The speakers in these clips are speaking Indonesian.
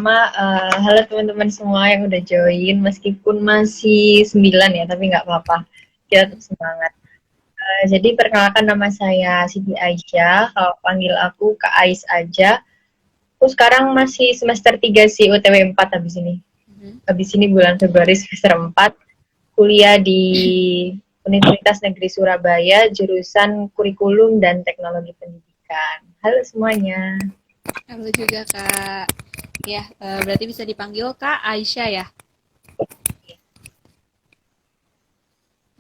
pertama, halo teman-teman semua yang udah join, meskipun masih 9 ya, tapi nggak apa-apa, kita tetap semangat. Jadi perkenalkan, nama saya Siti Aisyah, kalau panggil aku Kak Ais aja. Aku sekarang masih semester 3 sih, UTW 4 habis ini. Habis ini bulan Februari semester 4, kuliah di Universitas Negeri Surabaya, jurusan Kurikulum dan Teknologi Pendidikan. Halo semuanya. Halo juga Kak. Ya, berarti bisa dipanggil Kak Aisyah ya.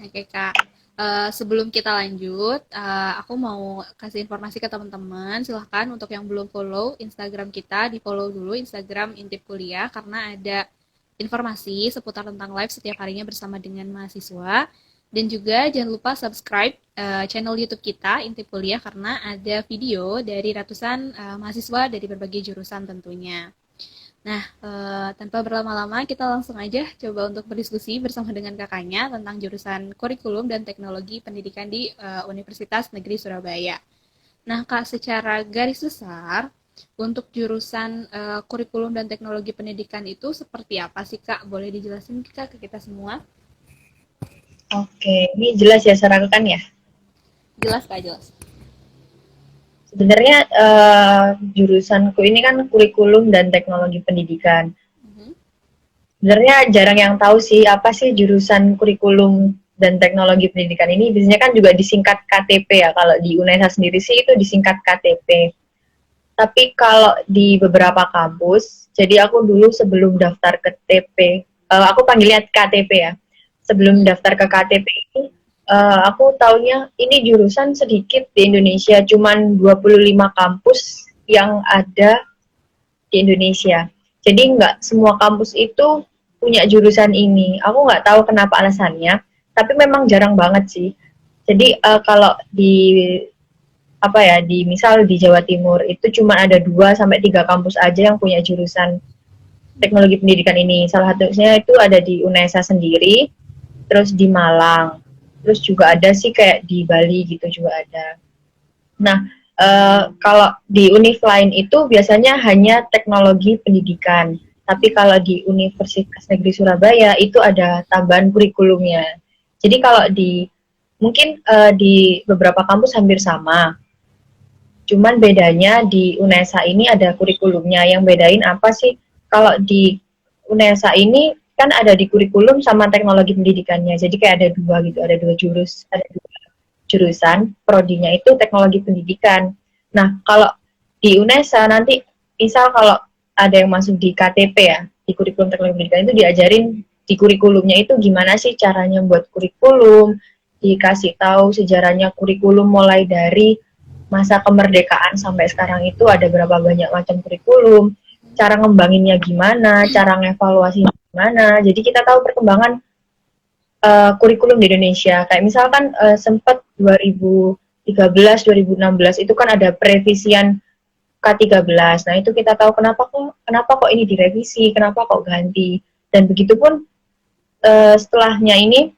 Oke Kak. Sebelum kita lanjut, aku mau kasih informasi ke teman-teman. Silahkan untuk yang belum follow Instagram kita, di follow dulu Instagram Intip Kuliah karena ada informasi seputar tentang live setiap harinya bersama dengan mahasiswa. Dan juga jangan lupa subscribe channel YouTube kita Intip Kuliah karena ada video dari ratusan mahasiswa dari berbagai jurusan tentunya. Nah, tanpa berlama-lama kita langsung aja coba untuk berdiskusi bersama dengan kakaknya tentang jurusan kurikulum dan teknologi pendidikan di Universitas Negeri Surabaya. Nah, Kak, secara garis besar, untuk jurusan kurikulum dan teknologi pendidikan itu seperti apa sih, Kak? Boleh dijelasin Kak, ke kita semua? Oke, ini jelas ya serangkan ya. Jelas, Kak, jelas. Sebenarnya jurusanku ini kan kurikulum dan teknologi pendidikan. Sebenarnya jarang yang tahu sih apa sih jurusan kurikulum dan teknologi pendidikan ini. Biasanya kan juga disingkat KTP ya. Kalau di UNESA sendiri sih itu disingkat KTP. Tapi kalau di beberapa kampus, jadi aku dulu sebelum daftar ke TP, aku panggilnya KTP ya. Sebelum daftar ke KTP ini, aku taunya ini jurusan sedikit di Indonesia, cuman 25 kampus yang ada di Indonesia. Jadi nggak semua kampus itu punya jurusan ini. Aku nggak tahu kenapa alasannya, tapi memang jarang banget sih. Jadi kalau di apa ya, di misal di Jawa Timur itu cuma ada 2 sampai 3 kampus aja yang punya jurusan teknologi pendidikan ini. Salah satunya itu ada di UNESA sendiri, terus di Malang, terus juga ada sih kayak di Bali gitu juga ada. Nah, kalau di univ lain itu biasanya hanya teknologi pendidikan, tapi kalau di Universitas Negeri Surabaya itu ada tambahan kurikulumnya. Jadi kalau di mungkin di beberapa kampus hampir sama, cuman bedanya di UNESA ini ada kurikulumnya. Yang bedain apa sih? Kalau di UNESA ini kan ada di kurikulum sama teknologi pendidikannya. Jadi kayak ada dua gitu, ada dua jurusan, prodinya itu teknologi pendidikan. Nah, kalau di UNESA nanti, misal kalau ada yang masuk di KTP ya, di kurikulum teknologi pendidikan itu diajarin di kurikulumnya itu gimana sih caranya buat kurikulum, dikasih tahu sejarahnya kurikulum mulai dari masa kemerdekaan sampai sekarang itu ada berapa banyak macam kurikulum, cara ngembanginnya gimana, cara ngevaluasinya gimana. Jadi kita tahu perkembangan kurikulum di Indonesia. Kayak misalkan sempat 2013, 2016 itu kan ada perevisian K13. Nah, itu kita tahu kenapa kok ini direvisi, kenapa kok ganti. Dan begitupun setelahnya ini,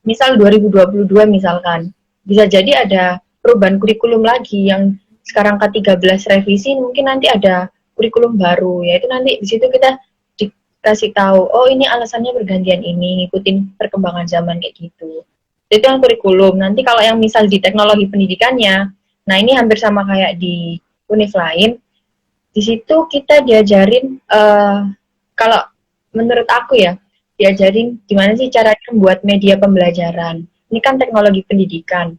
misal 2022 misalkan, bisa jadi ada perubahan kurikulum lagi yang sekarang K13 revisi, mungkin nanti ada kurikulum baru, yaitu nanti di situ kita dikasih tahu, oh ini alasannya pergantian ini, ngikutin perkembangan zaman kayak gitu. Itu yang kurikulum. Nanti kalau yang misal di teknologi pendidikannya, nah ini hampir sama kayak di univ lain, di situ kita diajarin, kalau menurut aku ya, diajarin gimana sih caranya membuat media pembelajaran. Ini kan teknologi pendidikan,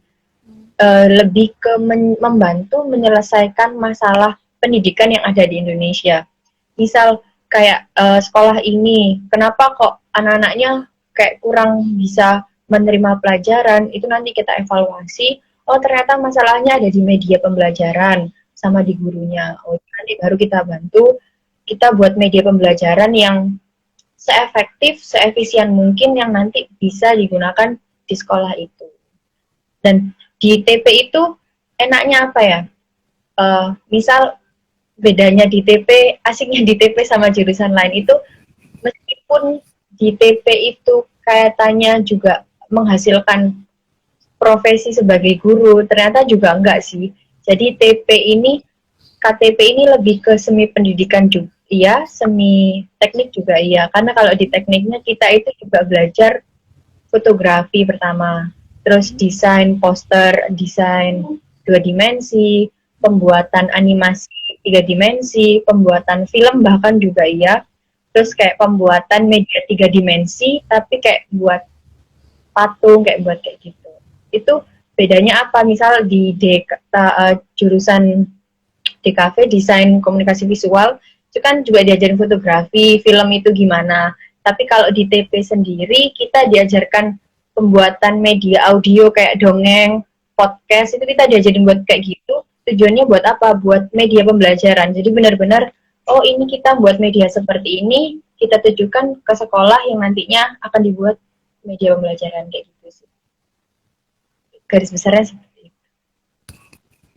lebih ke membantu menyelesaikan masalah pendidikan yang ada di Indonesia. Misal kayak sekolah ini, kenapa kok anak-anaknya kayak kurang bisa menerima pelajaran, itu nanti kita evaluasi, oh ternyata masalahnya ada di media pembelajaran sama di gurunya. Oh nanti baru kita bantu, kita buat media pembelajaran yang seefektif, seefisien mungkin yang nanti bisa digunakan di sekolah itu. Dan di TP itu enaknya apa ya? Misal bedanya di TP, asiknya di TP sama jurusan lain itu, meskipun di TP itu kaitannya juga menghasilkan profesi sebagai guru, ternyata juga enggak sih. Jadi TP ini, KTP ini lebih ke semi pendidikan juga, iya, semi teknik juga iya. Karena kalau di tekniknya kita itu juga belajar fotografi pertama, terus desain poster, desain 2 dimensi, pembuatan animasi 3 dimensi, pembuatan film bahkan juga iya. Terus kayak pembuatan media 3 dimensi, tapi kayak buat patung, kayak buat kayak gitu. Itu bedanya apa? Misal di jurusan DKV desain komunikasi visual itu kan juga diajarin fotografi, film itu gimana. Tapi kalau di TP sendiri kita diajarkan pembuatan media audio kayak dongeng, podcast itu kita diajarin buat kayak gitu. Tujuannya buat apa? Buat media pembelajaran. Jadi benar-benar oh ini kita buat media seperti ini, kita tujukan ke sekolah yang nantinya akan dibuat media pembelajaran kayak gitu sih. Garis besarnya seperti itu.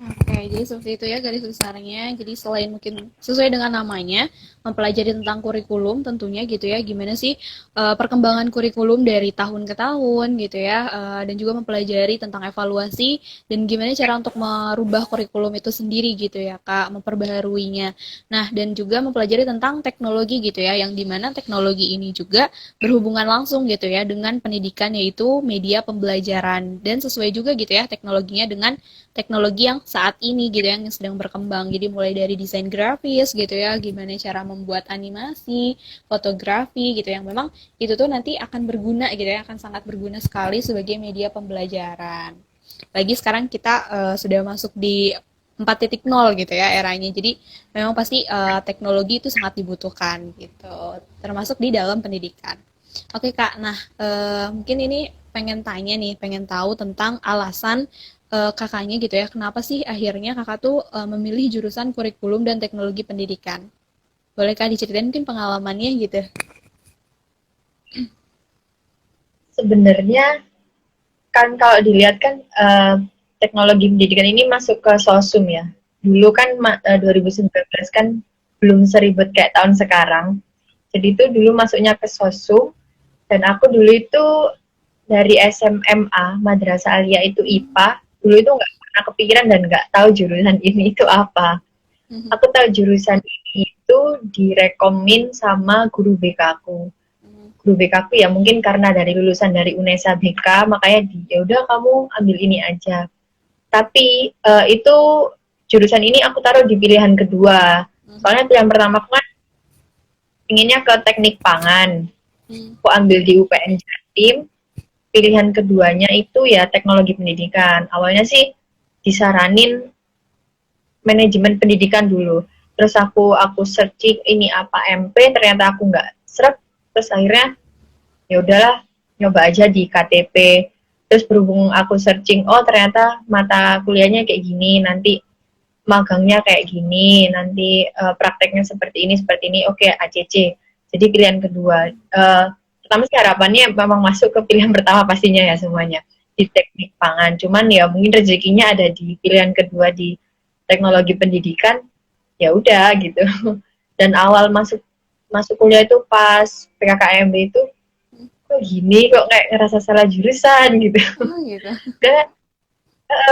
Oke, jadi seperti itu ya garis besarnya. Jadi selain mungkin sesuai dengan namanya, mempelajari tentang kurikulum tentunya gitu ya, gimana sih perkembangan kurikulum dari tahun ke tahun gitu ya, dan juga mempelajari tentang evaluasi dan gimana cara untuk merubah kurikulum itu sendiri gitu ya Kak, memperbaharuinya. Nah, dan juga mempelajari tentang teknologi gitu ya, yang dimana teknologi ini juga berhubungan langsung gitu ya dengan pendidikan yaitu media pembelajaran dan sesuai juga gitu ya teknologinya dengan teknologi yang saat ini gitu yang sedang berkembang. Jadi mulai dari desain grafis gitu ya, gimana cara membuat animasi, fotografi gitu yang memang itu tuh nanti akan berguna gitu ya, akan sangat berguna sekali sebagai media pembelajaran. Lagi sekarang kita sudah masuk di 4.0 gitu ya eranya. Jadi memang pasti teknologi itu sangat dibutuhkan gitu, termasuk di dalam pendidikan. Oke Kak, nah mungkin ini pengen tanya nih, pengen tahu tentang alasan kakaknya gitu ya, kenapa sih akhirnya kakak tuh memilih jurusan kurikulum dan teknologi pendidikan? Boleh Kak diceritain mungkin pengalamannya gitu? Sebenarnya kan kalau dilihat kan teknologi pendidikan ini masuk ke sosum ya. Dulu kan 2019 kan belum seribet kayak tahun sekarang. Jadi itu dulu masuknya ke sosum dan aku dulu itu dari SMMA Madrasah Alia itu IPA. Dulu itu nggak pernah kepikiran dan nggak tahu jurusan ini itu apa. Aku tahu jurusan ini itu direkomin sama guru BK aku. Guru BK aku ya mungkin karena dari lulusan dari UNESA BK makanya ya udah kamu ambil ini aja. Tapi itu jurusan ini aku taruh di pilihan kedua. Soalnya pilihan pertama aku kan inginnya ke teknik pangan. Aku ambil di UPN Jatim. Pilihan keduanya itu ya teknologi pendidikan. Awalnya sih disaranin manajemen pendidikan dulu. Terus aku searching ini apa MP, ternyata aku nggak seret. Terus akhirnya ya udahlah nyoba aja di KTP. Terus berhubung aku searching, oh ternyata mata kuliahnya kayak gini, nanti magangnya kayak gini, nanti prakteknya seperti ini, oke ACC. Jadi pilihan kedua. Pertama sih harapannya memang masuk ke pilihan pertama pastinya ya semuanya di teknik pangan. Cuman ya mungkin rezekinya ada di pilihan kedua di teknologi pendidikan, ya udah gitu. Dan awal masuk masuk kuliah itu pas PKKMB itu kok gini kok kayak ngerasa salah jurusan gitu. Oh gitu. Dan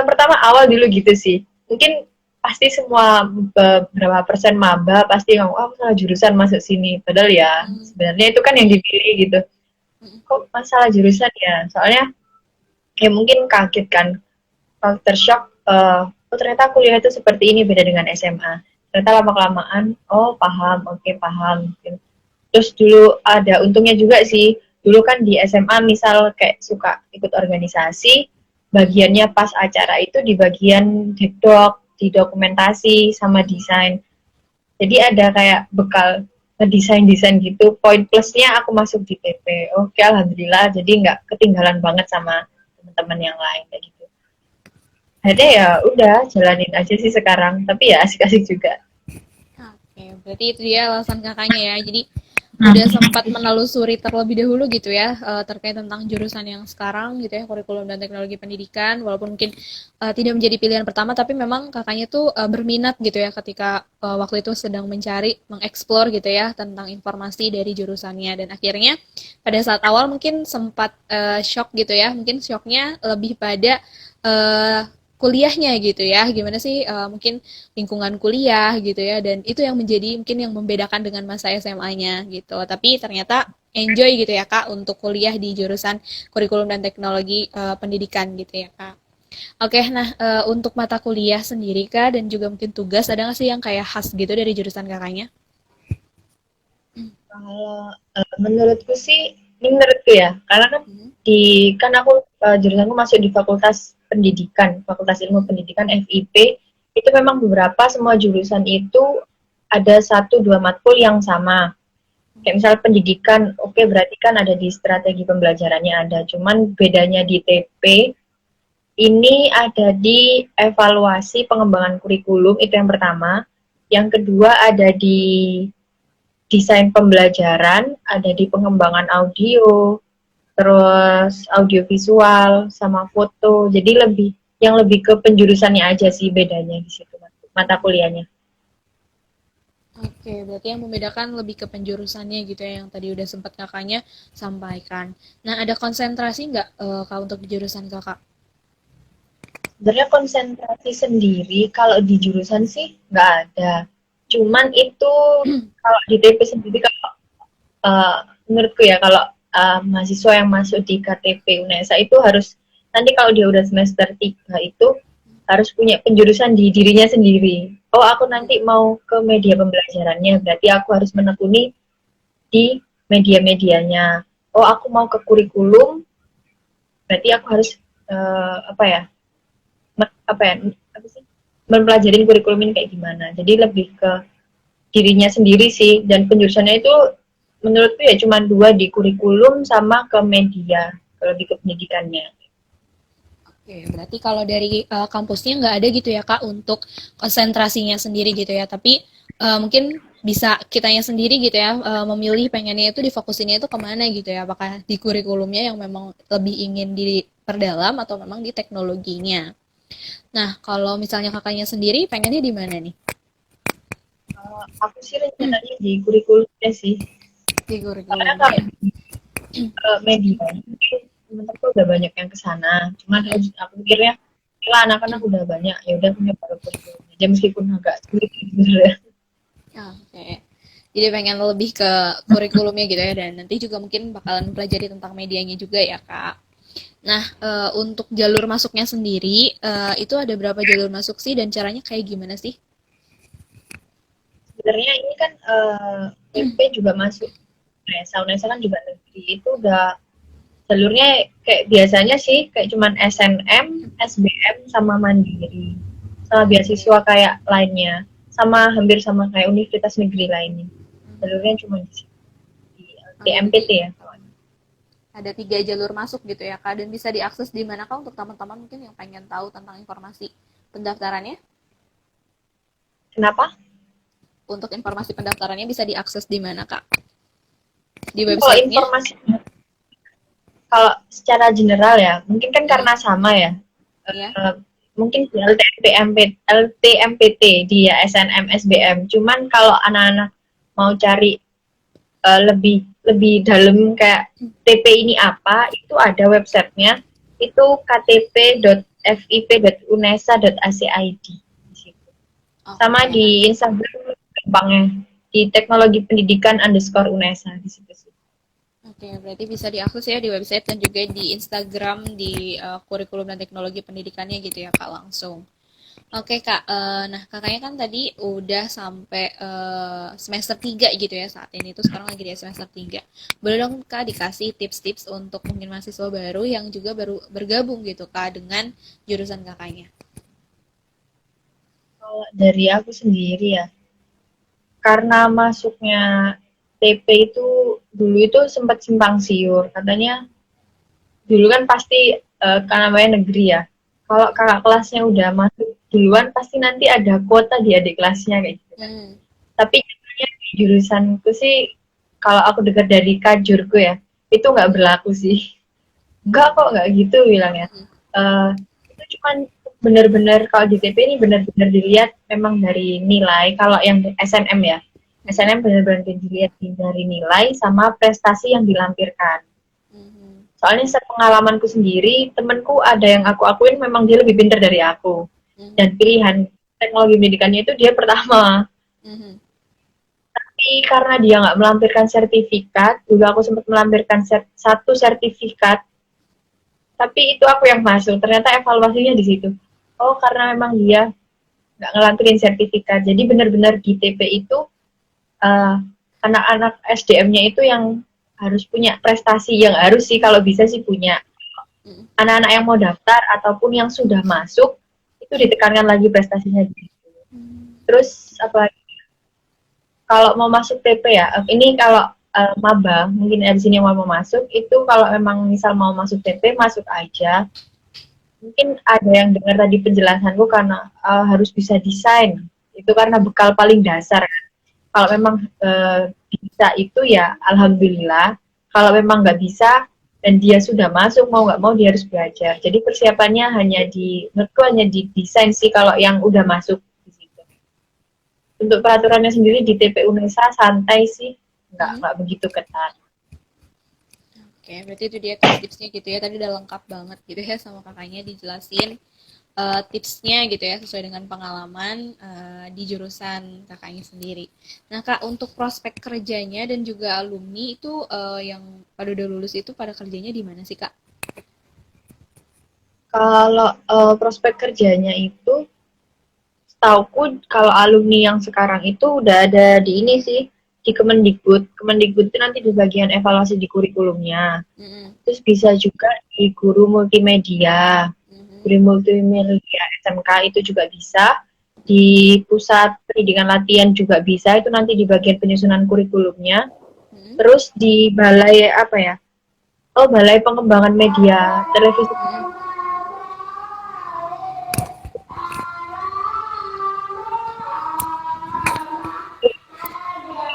pertama awal dulu gitu sih. Mungkin pasti semua beberapa persen maba pasti ngomong oh salah jurusan masuk sini. Padahal ya sebenarnya itu kan yang dipilih gitu. Kok masalah jurusan ya? Soalnya ya mungkin kaget kan, culture shock. Oh ternyata kuliah itu seperti ini beda dengan SMA. Ternyata lama-kelamaan, oh paham, oke paham. Terus dulu ada untungnya juga sih. Dulu kan di SMA misal kayak suka ikut organisasi, bagiannya pas acara itu di bagian dekdok, di dokumentasi sama desain. Jadi ada kayak bekal ngedesain-desain gitu. Poin plusnya aku masuk di PP. Oke, alhamdulillah. Jadi nggak ketinggalan banget sama teman-teman yang lain kayak gitu. Akhirnya ya udah jalanin aja sih sekarang. Tapi ya asik-asik juga. Oke, berarti itu dia alasan kakaknya ya. Jadi udah sempat menelusuri terlebih dahulu gitu ya terkait tentang jurusan yang sekarang gitu ya kurikulum dan teknologi pendidikan walaupun mungkin tidak menjadi pilihan pertama tapi memang kakaknya tuh berminat gitu ya ketika waktu itu sedang mencari mengeksplor gitu ya tentang informasi dari jurusannya dan akhirnya pada saat awal mungkin sempat shock gitu ya mungkin shocknya lebih pada uh, kuliahnya gitu ya, gimana sih mungkin lingkungan kuliah gitu ya, dan itu yang menjadi mungkin yang membedakan dengan masa SMA-nya gitu. Tapi ternyata enjoy gitu ya Kak untuk kuliah di jurusan kurikulum dan teknologi pendidikan gitu ya Kak. Oke, nah untuk mata kuliah sendiri Kak dan juga mungkin tugas ada nggak sih yang kayak khas gitu dari jurusan kakaknya? Kalau menurutku sih, ini menurutku ya, karena kan Hmm. kan aku jurusanku masuk di Fakultas Pendidikan, Fakultas Ilmu Pendidikan FIP, itu memang beberapa semua jurusan itu ada satu dua matkul yang sama. Kayak misal pendidikan, oke berarti kan ada di strategi pembelajarannya ada, cuman bedanya di TP ini ada di evaluasi pengembangan kurikulum itu yang pertama. Yang kedua ada di desain pembelajaran, ada di pengembangan audio, terus audiovisual sama foto. Jadi yang lebih ke penjurusannya aja sih bedanya di situ mata kuliahnya. Oke, berarti yang membedakan lebih ke penjurusannya gitu ya, yang tadi udah sempat kakaknya sampaikan. Nah, ada konsentrasi nggak Kak untuk di jurusan kakak? Sebenarnya konsentrasi sendiri kalau di jurusan sih nggak ada. Cuman itu kalau di TP sendiri kalau uh, menurutku ya kalau mahasiswa yang masuk di KTP UNESA itu harus nanti kalau dia udah semester 3 itu harus punya penjurusan di dirinya sendiri. Oh, aku nanti mau ke media pembelajarannya, berarti aku harus menekuni di media-medianya. Oh, aku mau ke kurikulum, berarti aku harus apa ya? Apa ya? Apa sih? Mempelajari kurikulum ini kayak gimana. Jadi lebih ke dirinya sendiri sih, dan penjurusannya itu menurutku ya cuma dua, di kurikulum sama ke media, kalau di pendidikannya. Oke, berarti kalau dari kampusnya nggak ada gitu ya Kak untuk konsentrasinya sendiri gitu ya, tapi mungkin bisa kitanya sendiri gitu ya memilih pengennya itu difokusinnya itu kemana gitu ya, apakah di kurikulumnya yang memang lebih ingin diperdalam atau memang di teknologinya. Nah, kalau misalnya kakaknya sendiri pengennya di mana nih? Aku sih rencananya di kurikulumnya sih, Di karena kalau kurikulumnya. di media teman-teman udah banyak yang kesana, cuman aku pikirnya lah anak-anak udah banyak, ya udah punya baru kurikulum aja meskipun agak sulit sebenarnya. Oke. Jadi pengen lebih ke kurikulumnya gitu ya, dan nanti juga mungkin bakalan pelajari tentang medianya juga ya Kak. Nah, untuk jalur masuknya sendiri, itu ada berapa jalur masuk sih dan caranya kayak gimana sih? Sebenarnya ini kan PP juga masuk UNESA, UNESA kan juga negeri, itu udah jalurnya kayak biasanya sih kayak cuman SNM, SBM sama Mandiri. Sama Oke. beasiswa kayak lainnya. Sama hampir sama kayak universitas negeri lainnya. Jalurnya cuma di Oh, TMPT berarti ya. ada 3 jalur masuk gitu ya Kak, dan bisa diakses di mana Kak untuk teman-teman mungkin yang pengen tahu tentang informasi pendaftarannya? Kenapa? Untuk informasi pendaftarannya bisa diakses di mana Kak? Di Kalau websitenya? informasi, kalau secara general ya, mungkin kan karena sama ya. Ya. Eh, mungkin di LTMPT, di ya SNM, SBM. Cuman kalau anak-anak mau cari lebih lebih dalam kayak TP ini apa, itu ada websitenya, itu ktp.fip.unesa.ac.id di situ. Sama Oke, di Instagram gampangnya di teknologi pendidikan underscore UNESA di situ sih. oke, berarti bisa diakses ya di website dan juga di Instagram di kurikulum dan teknologi pendidikannya gitu ya Kak langsung. Oke Kak, nah kakaknya kan tadi udah sampai semester 3 gitu ya saat ini tuh sekarang lagi di semester 3. Boleh dong Kak dikasih tips-tips untuk mungkin mahasiswa baru yang juga baru bergabung gitu Kak dengan jurusan kakaknya. Kalau dari aku sendiri ya, karena masuknya TP itu dulu itu sempat simpang siur, katanya dulu kan pasti karena namanya negeri ya, kalau kakak kelasnya udah masuk duluan pasti nanti ada kuota di adik kelasnya kayak gitu kan. Hmm. Tapi nyatanya di jurusanku sih, kalau aku dengar dari kajurku ya, itu nggak berlaku sih. Enggak kok, nggak gitu bilangnya. Eh itu cuman benar-benar kalau di TP ini benar-benar dilihat memang dari nilai. Kalau yang SNM ya, SNM benar-benar dilihat dari nilai sama prestasi yang dilampirkan. Soalnya sepengalamanku sendiri, temenku ada yang aku akuin memang dia lebih pintar dari aku. Dan pilihan teknologi pendidikannya itu dia pertama. Tapi karena dia nggak melampirkan sertifikat, dulu aku sempat melampirkan satu sertifikat, tapi itu aku yang masuk. Ternyata evaluasinya di situ. Oh, karena memang dia nggak ngelampirin sertifikat. Jadi benar-benar di TP itu uh, anak-anak SDM-nya itu yang harus punya prestasi, yang harus sih kalau bisa sih punya. Anak-anak yang mau daftar ataupun yang sudah masuk itu ditekankan lagi prestasinya. Terus apa? Kalau mau masuk TP ya, ini kalau maba mungkin dari sini mau masuk itu kalau memang misal mau masuk TP masuk aja. Mungkin ada yang dengar tadi penjelasanku karena harus bisa desain. Itu karena bekal paling dasar. Kalau memang bisa itu ya alhamdulillah. Kalau memang nggak bisa dan dia sudah masuk mau nggak mau dia harus belajar. Jadi persiapannya menurutku hanya di desain sih kalau yang udah masuk di situ. Untuk peraturannya sendiri di TP UNESA santai sih, nggak begitu ketat. Oke, berarti itu dia tips-tipsnya gitu ya. Tadi udah lengkap banget gitu ya sama kakaknya dijelasin tipsnya gitu ya sesuai dengan pengalaman di jurusan kakaknya sendiri. Nah kak, untuk prospek kerjanya dan juga alumni itu yang pada udah lulus itu pada kerjanya di mana sih kak? Kalau prospek kerjanya itu, setauku kalau alumni yang sekarang itu udah ada di ini sih, di Kemendikbud. Kemendikbud itu nanti di bagian evaluasi di kurikulumnya. Terus bisa juga di guru multimedia. Guru multimedia SMK itu juga bisa. Di pusat pendidikan latihan juga bisa, itu nanti di bagian penyusunan kurikulumnya. Terus di balai apa ya? Oh, balai pengembangan media televisi.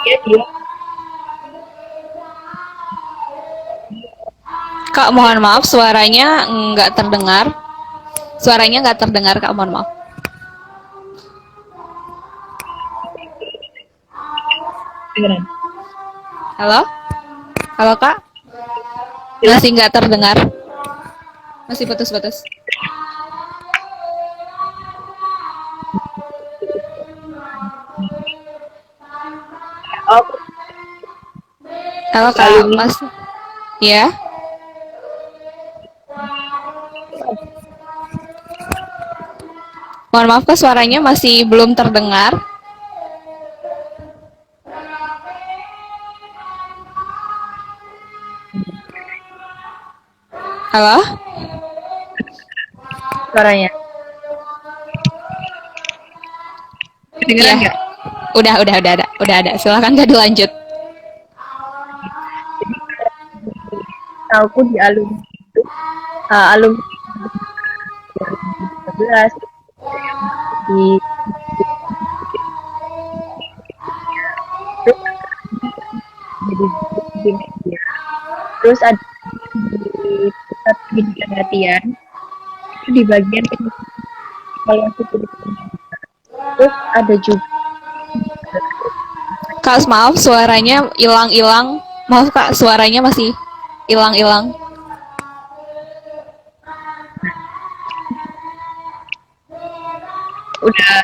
Dia Kak, mohon maaf suaranya nggak terdengar. Suaranya nggak terdengar kak, mohon maaf. Beneran. Halo? Halo kak? Jelas. Masih nggak terdengar? Masih putus-putus. Oh, Halo kak, alumni. mas? Ya? Mohon maaf kak, suaranya masih belum terdengar. Halo? Suaranya. Iya. Kedengeran nggak? Udah ada. Silakan kak dilanjut. Jadi tahuku di alumni itu, alumni 2013 di terus jadi di media. Terus ada di pusat pendidikan latihan itu di bagian evaluasi kurikulum. Terus ada juga Kak, maaf suaranya hilang-hilang. Maaf kak, suaranya masih hilang-hilang. udah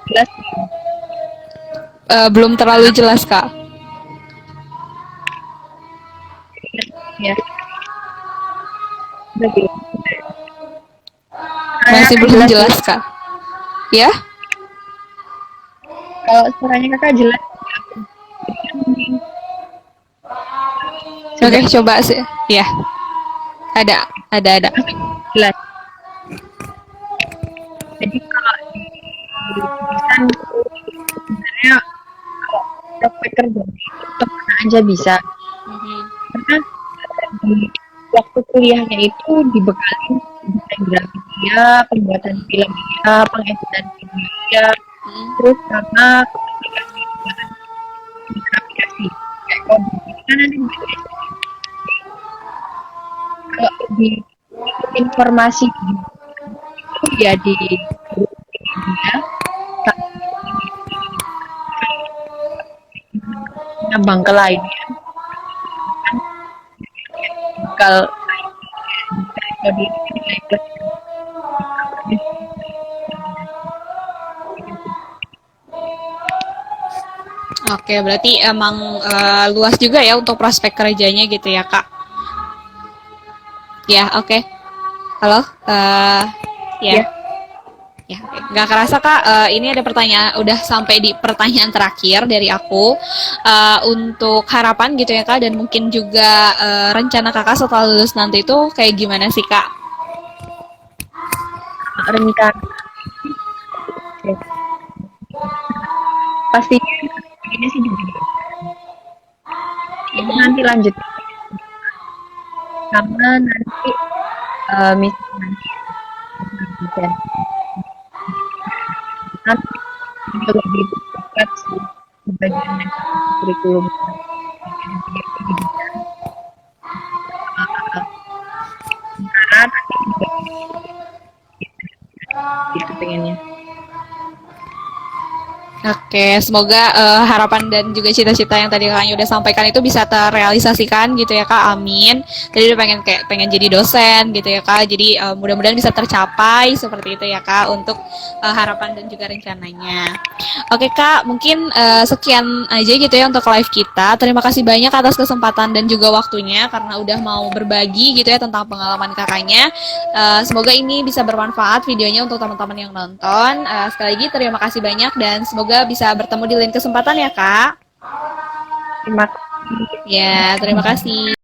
jelas Belum terlalu jelas kak. ya. Udah jelas. Masih Kakak belum jelas ya. jelas kak. Ya? Kalau suaranya kakak jelas. Oke, Sudah coba sih. Ya. Ada. jelas. Jadi kalau di jurusan sebenarnya kalau prospek kerja itu kemana aja bisa. Karena di waktu kuliahnya itu dibekali desain grafis dia, pembuatan film dia, pengeditan video dia, terus sama aplikasi kayak coding. Itu kan nanti kalau di informasi itu ya di dia nyambang ke lainnya bakal kalau di nilai plus Oke, berarti emang luas juga ya untuk prospek kerjanya gitu ya, Kak. Ya, oke. Halo, ya. ya. Ya, oke. Nggak kerasa Kak, ini ada pertanyaan, udah sampai di pertanyaan terakhir dari aku. Untuk harapan gitu ya Kak, dan mungkin juga rencana Kakak setelah lulus nanti itu kayak gimana sih Kak? Rencana pastinya ini sih juga itu Mhm. nanti lanjut karena nanti misalnya dan nanti juga lebih dekat sih bagian yang kurikulum pendidikan karena nanti juga gitu pengennya. Oke, semoga harapan dan juga cita-cita yang tadi kakaknya udah sampaikan itu bisa terrealisasikan gitu ya kak. Amin. Tadi udah pengen jadi dosen gitu ya kak. Jadi mudah-mudahan bisa tercapai seperti itu ya kak untuk harapan dan juga rencananya. Oke kak, mungkin sekian aja gitu ya untuk live kita. Terima kasih banyak atas kesempatan dan juga waktunya karena udah mau berbagi gitu ya tentang pengalaman kakaknya. Semoga ini bisa bermanfaat videonya untuk teman-teman yang nonton. Sekali lagi terima kasih banyak dan semoga bisa bertemu di lain kesempatan ya kak. Terima kasih. Ya, terima kasih.